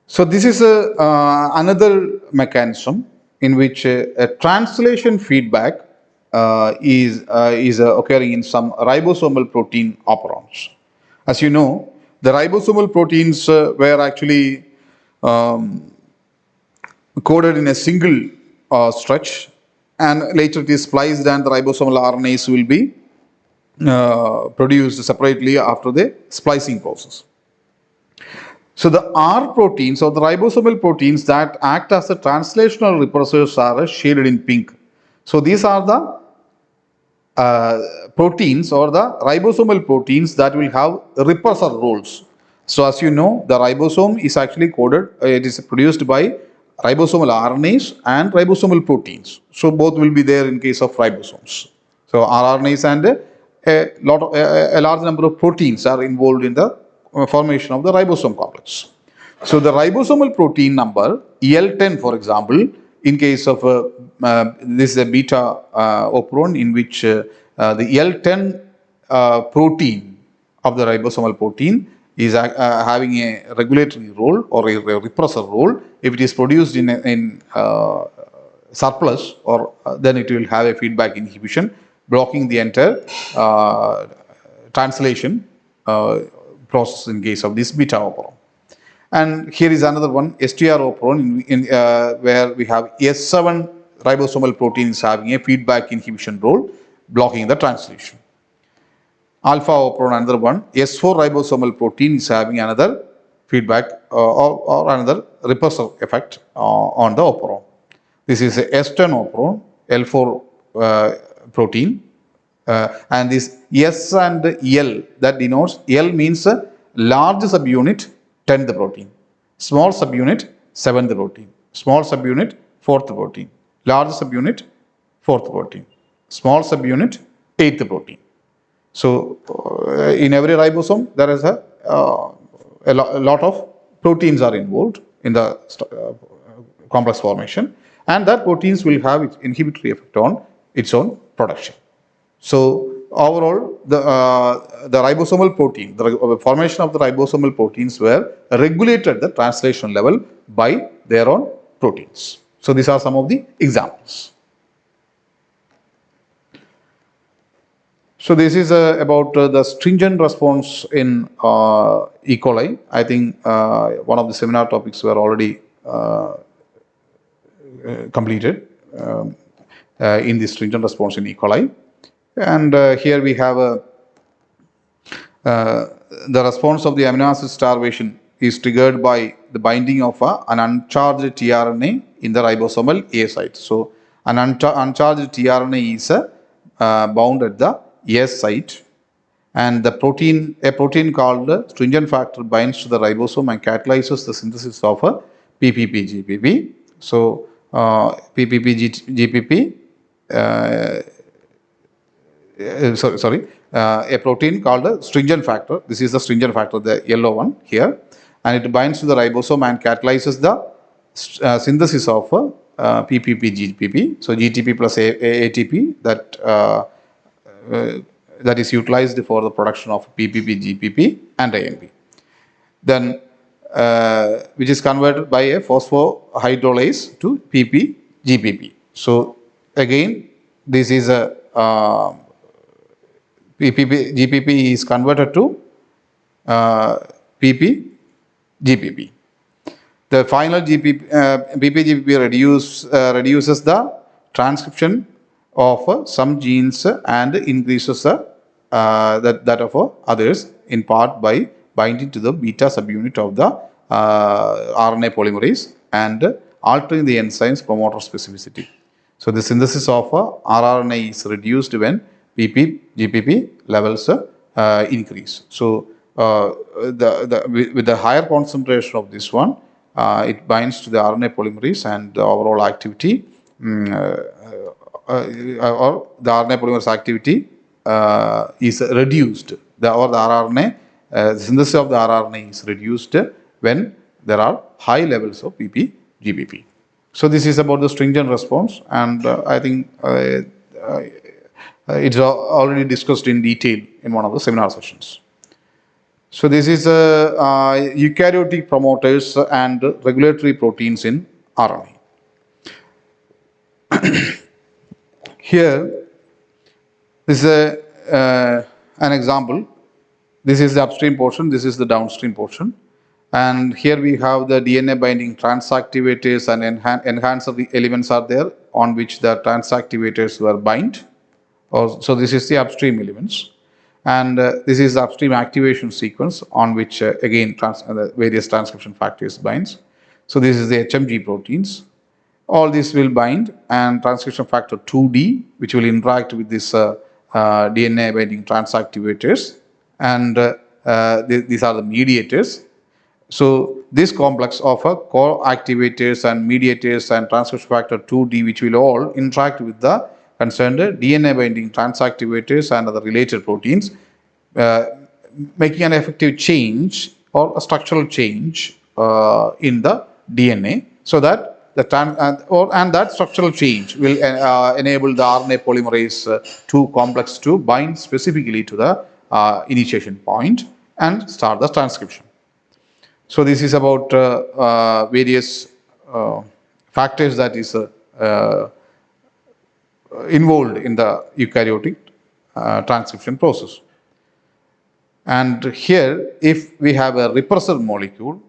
So this is another mechanism in which a translation feedback is occurring in some ribosomal protein operons. As you know, the ribosomal proteins were actually coded in a single stretch, and later it is spliced and the ribosomal RNAs will be produced separately after the splicing process. So the R proteins or the ribosomal proteins that act as the translational repressors are shaded in pink. So these are the proteins or the ribosomal proteins that will have repressor roles. So as you know, the ribosome is actually coded, it is produced by ribosomal RNAs and ribosomal proteins. So both will be there in case of ribosomes. So rRNAs and a large number of proteins are involved in the formation of the ribosome complex. So the ribosomal protein number EL10, for example, in case of this is a beta operon in which the EL10 protein of the ribosomal protein is having a regulatory role or a repressor role. If it is produced in surplus, or then it will have a feedback inhibition, blocking the entire translation process in case of this beta operon. And here is another one, STR operon, where we have S7 ribosomal protein is having a feedback inhibition role, blocking the translation. Alpha operon, another one, S4 ribosomal protein is having another feedback or another repressor effect on the operon. This is a S10 operon, L4 protein, and this S and L, that denotes, L means large subunit 10th protein, small subunit 7th protein, small subunit 4th protein, large subunit 4th protein, small subunit 8th protein. So in every ribosome there is a lot of proteins are involved in the complex formation, and that proteins will have its inhibitory effect on its own production. So overall, the ribosomal protein, the formation of the ribosomal proteins were regulated at the translation level by their own proteins. So these are some of the examples. So this is about the stringent response in E. coli. I think one of the seminar topics were already completed in the stringent response in E. coli. And here we have the response of the amino acid starvation is triggered by the binding of an uncharged tRNA in the ribosomal A site. So an uncharged tRNA is bound at the S site, and a protein called stringent factor binds to the ribosome and catalyzes the synthesis of a PPP-GPP. So PPP-GPP a protein called a stringent factor. This is the stringent factor, the yellow one here, and it binds to the ribosome and catalyzes the synthesis of PPP-GPP. So GTP plus ATP that is utilized for the production of PPP-GPP and AMP. Then which is converted by a phosphohydrolase to PP-GPP. So again, this is a GPP is converted to PP-GPP. The final PP-GPP reduces the transcription of some genes and increases that of others, in part by binding to the beta subunit of the RNA polymerase and altering the enzyme's promoter specificity. So the synthesis of rRNA is reduced when PP-GPP levels increase. So with the higher concentration of this one, it binds to the RNA polymerase, and the overall activity or the RNA polymerase activity is reduced. The RNA synthesis of the rRNA is reduced when there are high levels of PP-GPP. So this is about the stringent response, and I think it's already discussed in detail in one of the seminar sessions. So this is eukaryotic promoters and regulatory proteins in RNA. Here, this is an example. This is the upstream portion, this is the downstream portion. And here we have the DNA binding transactivators and enhancer elements are there on which the transactivators were bind. So this is the upstream elements. And this is the upstream activation sequence on which again the various transcription factors binds. So this is the HMG proteins. All this will bind, and transcription factor 2D, which will interact with this DNA binding transactivators, and these are the mediators. So this complex of co-activators and mediators and transcription factor 2D, which will all interact with the concerned DNA binding transactivators and other related proteins, making an effective change or a structural change in the DNA, so that that structural change will enable the RNA polymerase II complex to bind specifically to the initiation point and start the transcription. So this is about various factors that is involved in the eukaryotic transcription process. And here, if we have a repressor molecule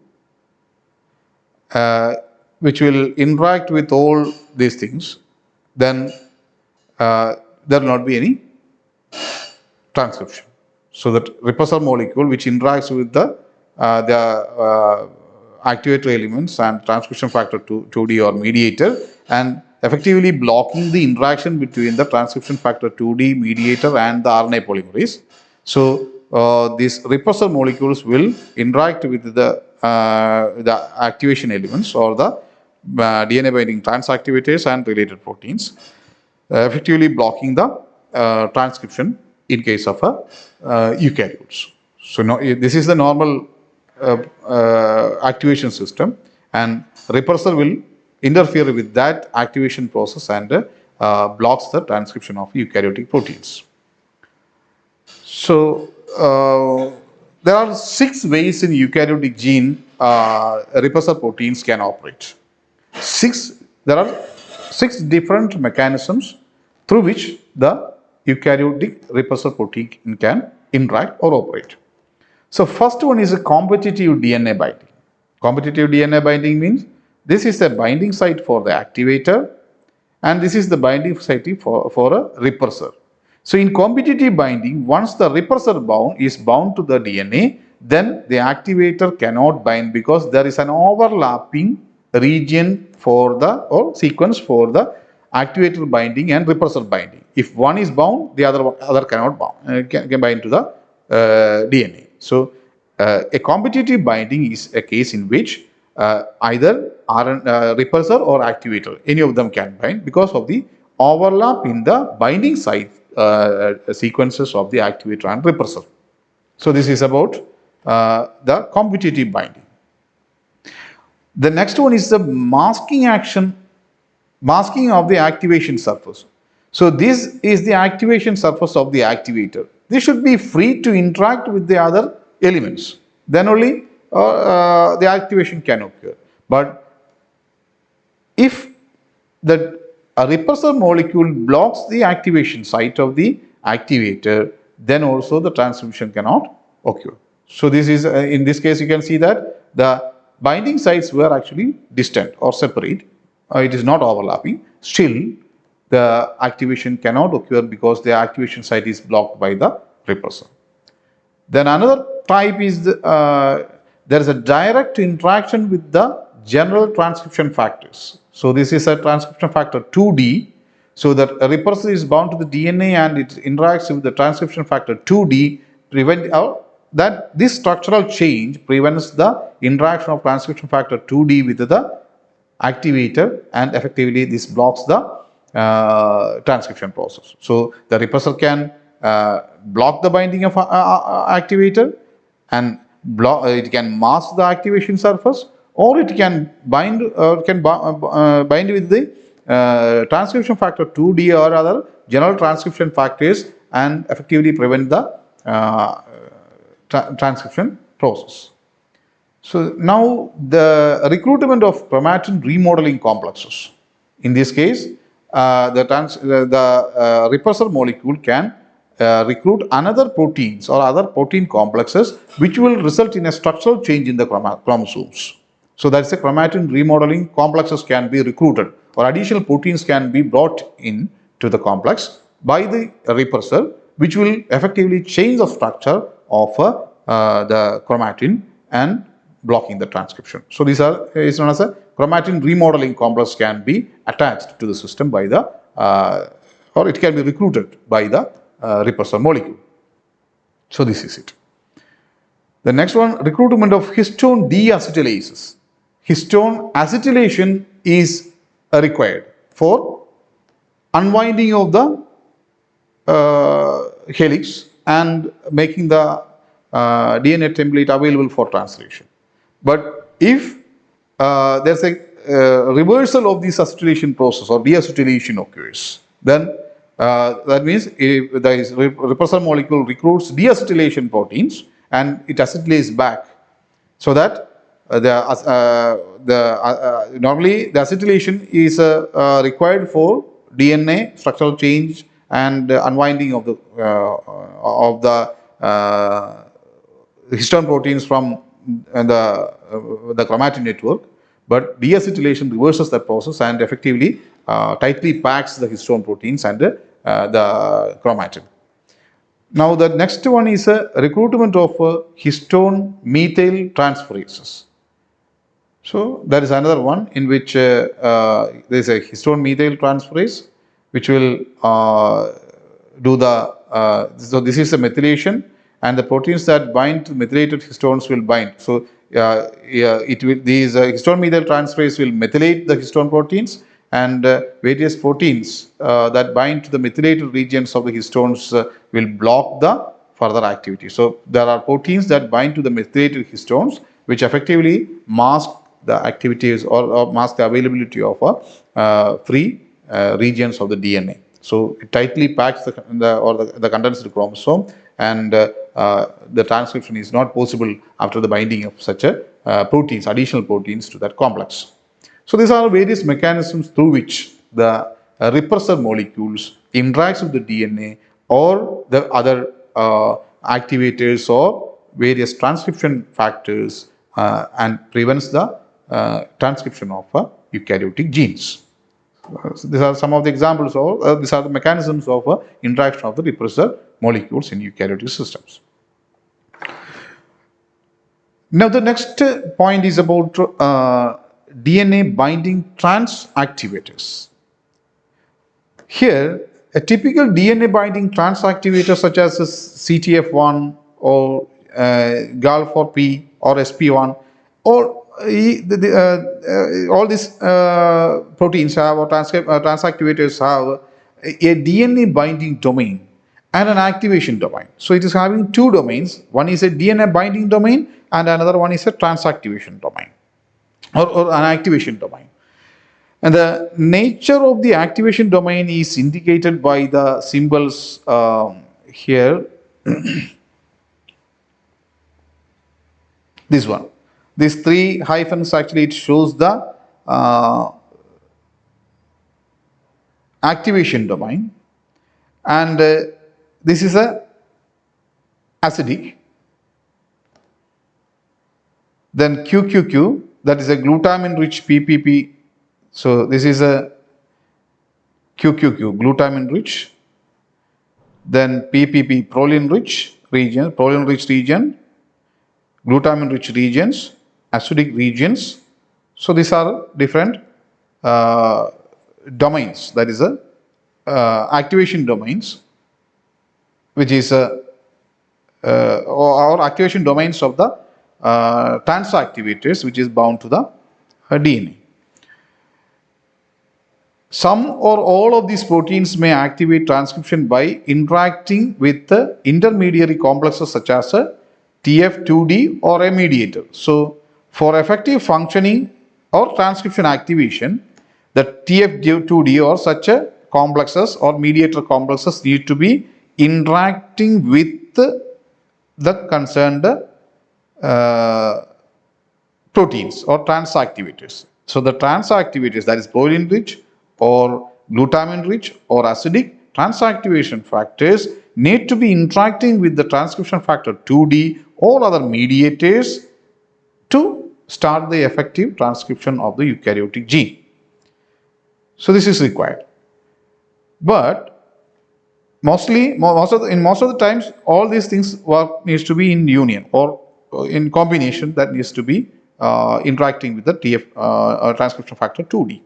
which will interact with all these things, then there will not be any transcription. So that repressor molecule which interacts with the activator elements and transcription factor 2D or mediator, and effectively blocking the interaction between the transcription factor 2D mediator and the RNA polymerase. So these repressor molecules will interact with the activation elements or the DNA binding transactivators and related proteins, effectively blocking the transcription in case of eukaryotes. So this is the normal activation system, and repressor will interfere with that activation process and blocks the transcription of eukaryotic proteins. So there are 6 ways in eukaryotic gene repressor proteins can operate. There are 6 different mechanisms through which the eukaryotic repressor protein can interact or operate. So first one is a competitive DNA binding. Competitive DNA binding means this is a binding site for the activator, and this is the binding site for a repressor. So in competitive binding, once the repressor is bound to the DNA, then the activator cannot bind because there is an overlapping region for the or sequence for the activator binding and repressor binding. If one is bound, the other cannot bound, can bind to the DNA. So a competitive binding is a case in which either repressor or activator, any of them can bind because of the overlap in the binding site sequences of the activator and repressor. So this is about the competitive binding. The next one is the masking of the activation surface. So this is the activation surface of the activator. This should be free to interact with the other elements. Then only the activation can occur. But if a repressor molecule blocks the activation site of the activator, then also the transcription cannot occur. So this is in this case you can see that the binding sites were actually distant or separate. It is not overlapping. Still, the activation cannot occur because the activation site is blocked by the repressor. Then another type is there is a direct interaction with the general transcription factors. So this is a transcription factor 2D. So that a repressor is bound to the DNA and it interacts with the transcription factor 2D. That this structural change prevents the interaction of transcription factor 2D with the activator, and effectively this blocks the transcription process. So the repressor can block the binding of activator, and it can mask the activation surface, or it can bind with the transcription factor 2D or other general transcription factors and effectively prevent the transcription process. So now the recruitment of chromatin remodeling complexes. In this case, the repressor molecule can recruit another proteins or other protein complexes which will result in a structural change in the chromosomes. So that's a chromatin remodeling complexes can be recruited or additional proteins can be brought in to the complex by the repressor, which will effectively change the structure of the chromatin and blocking the transcription. So these are is known as a chromatin remodeling complex can be attached to the system by the or it can be recruited by the repressor molecule. So this is it. The next one, recruitment of histone deacetylases. Histone acetylation is required for unwinding of the helix and making the DNA template available for translation. But if there's a reversal of this acetylation process or deacetylation occurs, then that means if the repressor molecule recruits deacetylation proteins and it acetylates back, so that normally the acetylation is required for DNA structural change and unwinding of the histone proteins from the chromatin network, but deacetylation reverses that process and effectively tightly packs the histone proteins and the chromatin. Now the next one is a recruitment of histone methyl transferases. So there is another one in which there is a histone methyl transferase which will do the so this is a methylation and the proteins that bind to methylated histones will bind. So these histone methyl transferase will methylate the histone proteins and various proteins that bind to the methylated regions of the histones will block the further activity. So there are proteins that bind to the methylated histones which effectively mask the activities or mask the availability of free regions of the DNA. So it tightly packs the condensed chromosome and the transcription is not possible after the binding of such a proteins, additional proteins to that complex. So these are various mechanisms through which the repressor molecules interacts with the DNA or the other activators or various transcription factors and prevents the transcription of eukaryotic genes. So these are some of the examples of these are the mechanisms of interaction of the repressor molecules in eukaryotic systems. Now the next point is about DNA binding transactivators. Here, a typical DNA binding transactivator such as CTF1 or GAL4P or SP1 or all these proteins have or transactivators have a DNA binding domain and an activation domain. So it is having two domains. One is a DNA binding domain and another one is a transactivation domain or an activation domain. And the nature of the activation domain is indicated by the symbols here. This one. These three hyphens actually it shows the activation domain, and this is a acidic. Then QQQ, that is a glutamine rich PPP. So this is a QQQ, glutamine rich. Then PPP, proline rich region, glutamine rich regions, acidic regions. So these are different domains, that is activation domains, which is or activation domains of the transactivators which is bound to the DNA. Some or all of these proteins may activate transcription by interacting with the intermediary complexes such as a TF2D or a mediator. So for effective functioning or transcription activation, the TF2D or such a complexes or mediator complexes need to be interacting with the concerned proteins or transactivators. So the transactivators, that is proline rich or glutamine rich or acidic transactivation factors, need to be interacting with the transcription factor 2D or other mediators to start the effective transcription of the eukaryotic gene. So this is required. But most of the times, all these things needs to be in union or in combination, that needs to be interacting with the transcription factor 2D.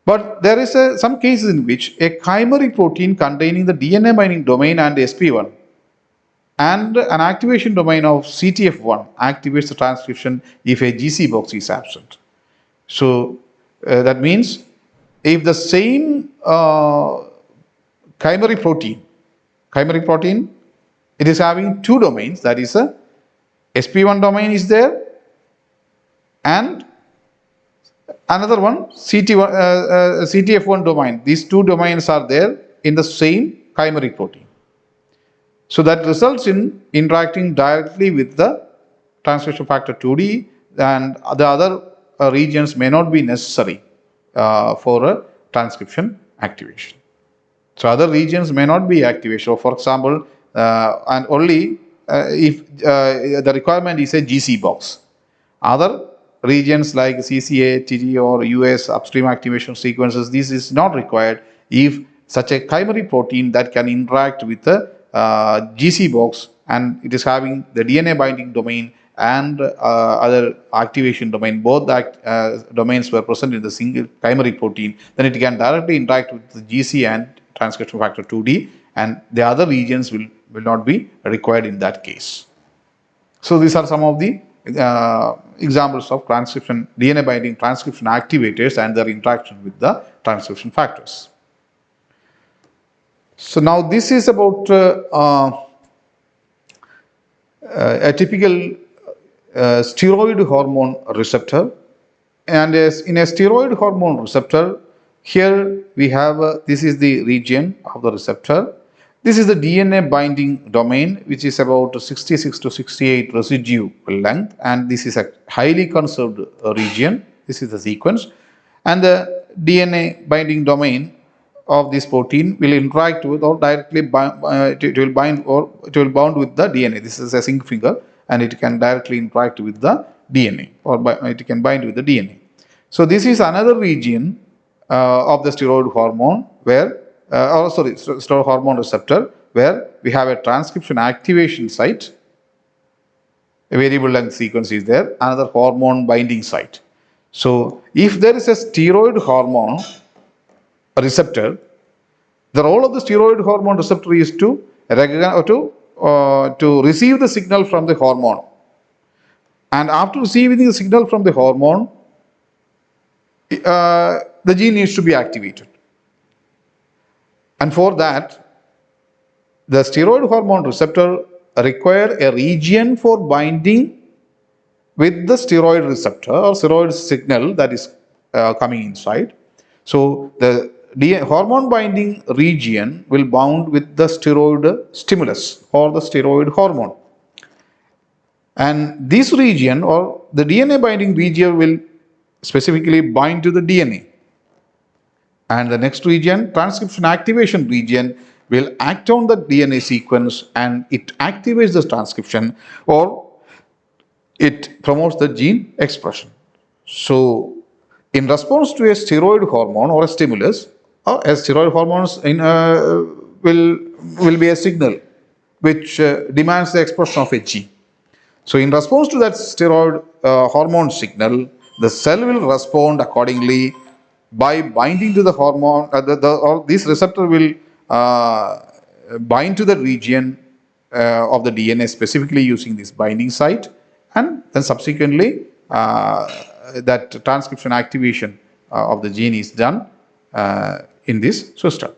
But there is some cases in which a chimeric protein containing the DNA binding domain and SP1 and an activation domain of CTF1 activates the transcription if a GC box is absent. So that means if the same chimeric protein, it is having two domains, that is a SP1 domain is there and another one CTF1 domain. These two domains are there in the same chimeric protein. So that results in interacting directly with the transcription factor 2D, and the other regions may not be necessary for a transcription activation. So other regions may not be activation. So for example, and only if the requirement is a GC box. Other regions like CCA, TG or US upstream activation sequences, this is not required if such a chimeric protein that can interact with the GC box and it is having the DNA binding domain and other activation domain, both the domains were present in the single chimeric protein, then it can directly interact with the GC and transcription factor 2D, and the other regions will not be required in that case. So these are some of the examples of DNA binding transcription activators and their interaction with the transcription factors. So now this is about a typical steroid hormone receptor, and in a steroid hormone receptor, here we have this is the region of the receptor. This is the DNA binding domain, which is about 66 to 68 residue length, and this is a highly conserved region. This is the sequence, and the DNA binding domain of this protein will interact with or directly it will bind with the DNA. This is a zinc finger, and it can directly interact with the DNA or it can bind with the DNA. So this is another region of the steroid hormone where steroid hormone receptor, where we have a transcription activation site, a variable length sequence is there, another hormone binding site. So if there is a steroid hormone receptor, the role of the steroid hormone receptor is to receive the signal from the hormone, and after receiving the signal from the hormone, the gene needs to be activated. And for that, the steroid hormone receptor require a region for binding with the steroid receptor or steroid signal that is coming inside. So the hormone binding region will bound with the steroid stimulus or the steroid hormone. And this region or the DNA binding region will specifically bind to the DNA. And the next region, transcription activation region, will act on the DNA sequence and it activates the transcription or it promotes the gene expression. So in response to a steroid hormone or a stimulus, or a steroid hormones will be a signal which demands the expression of a gene. So in response to that steroid hormone signal, the cell will respond accordingly by binding to the hormone, or this receptor will bind to the region of the DNA, specifically using this binding site, and then subsequently that transcription activation of the gene is done in this system.